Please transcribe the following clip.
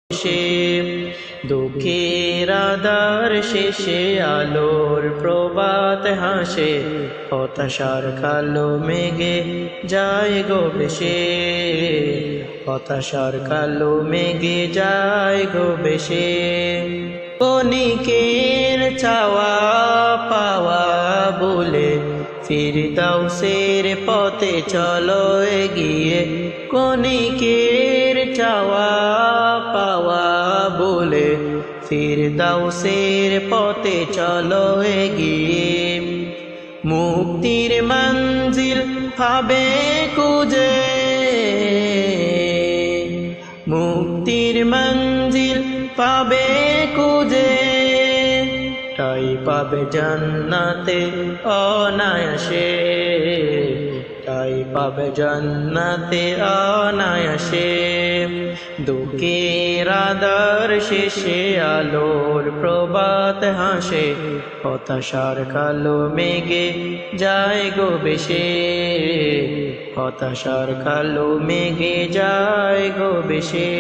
সে দুঃখের আধার শেষে আলোর প্রভাত হাসে, হতাশার কালো মেঘে যায় গো ভেসে, হতাশার কালো মেঘে যায় গো ভেসে। ক্ষণিকের চাওয়া পাওয়া বলে ফিরদাউসের পথে চলো এগিয়ে, ক্ষণিকের চাওয়া পাওয়া বলে ফিরদাউসের পথে চলো এগিয়ে। মুক্তির মঞ্জিল পাবে খুঁজে, মুক্তির মঞ্জিল পাবে খুঁজে, তাই পাবে জান্নাতে অনায়াসে, তাই পাবে জান্নাতে অনায়াসে। দুঃখের আধার শেষে আলোর প্রভাত হাসে, হতাশার কালো মেঘে যায় গো ভেসে, হতাশার কালো মেঘে যায় গো ভেসে।